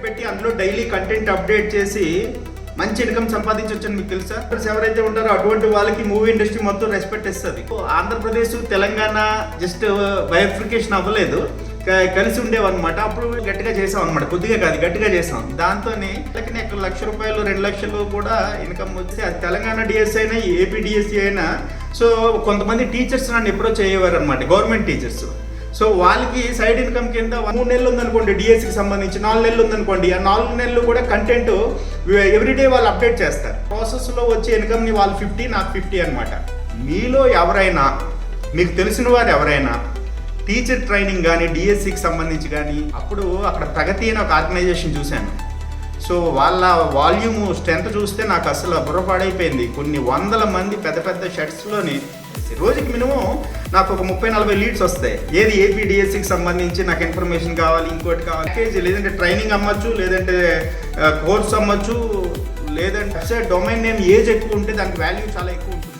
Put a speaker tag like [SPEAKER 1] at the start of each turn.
[SPEAKER 1] పెట్టి అందులో daily content update చేసి మంచి ఇన్కమ్ సంపాదించవచ్చని మీకు తెలుసా? ఎవరైతే ఉంటారో అటువంటి వాళ్ళకి మూవీ ఇండస్ట్రీ మొత్తం రెస్పెక్ట్ ఇస్తుంది. ఆంధ్రప్రదేశ్ తెలంగాణ జస్ట్ బైఫర్కేషన్ అవ్వలేదు, కలిసి ఉండేవన్నమాట. అప్పుడు గట్టిగా చేసాం అనమాట, కొద్దిగా కాదు గట్టిగా చేసాం. దాంతోనే ₹1,00,000 2 లక్షలు కూడా ఇన్కమ్ వచ్చి, అది తెలంగాణ డిఎస్సి అయినా ఏపీ డిఎస్సి అయినా. సో కొంతమంది టీచర్స్ నన్ను ఎప్పుడో చేయవారు అనమాట, గవర్నమెంట్ టీచర్స్. సో వాళ్ళకి సైడ్ ఇన్కమ్ కింద 3 నెలలు ఉందనుకోండి డిఎస్సికి సంబంధించి, 4 నెలలు ఉందనుకోండి, ఆ 4 నెలలు కూడా కంటెంట్ ఎవ్రీడే వాళ్ళు అప్డేట్ చేస్తారు. ప్రాసెస్లో వచ్చే ఇన్కమ్ని వాళ్ళు 50, నాకు 50 అనమాట. మీలో ఎవరైనా, మీకు తెలిసిన వారు ఎవరైనా టీచర్ ట్రైనింగ్ కానీ డిఎస్సికి సంబంధించి కానీ, అప్పుడు అక్కడ ప్రగతి అని ఒక ఆర్గనైజేషన్ చూశాను. సో వాళ్ళ వాల్యూమ్ స్ట్రెంత్ చూస్తే నాకు అసలు బుర్రపాడైపోయింది. కొన్ని వందల మంది పెద్ద పెద్ద షర్ట్స్లోని రోజుకి మినిమం నాకు ఒక 30-40 లీడ్స్ వస్తాయి. ఏది ఏపీ డిఎస్సికి సంబంధించి నాకు ఇన్ఫర్మేషన్ కావాలి, ఇంకోటి కావాలి, లేదంటే ట్రైనింగ్ అమ్మచ్చు, లేదంటే కోర్స్ అమ్మచ్చు, లేదంటే డొమైన్ నేమ్ ఏజ్ ఎక్కువ ఉంటే దానికి వాల్యూ చాలా ఎక్కువ ఉంటుంది.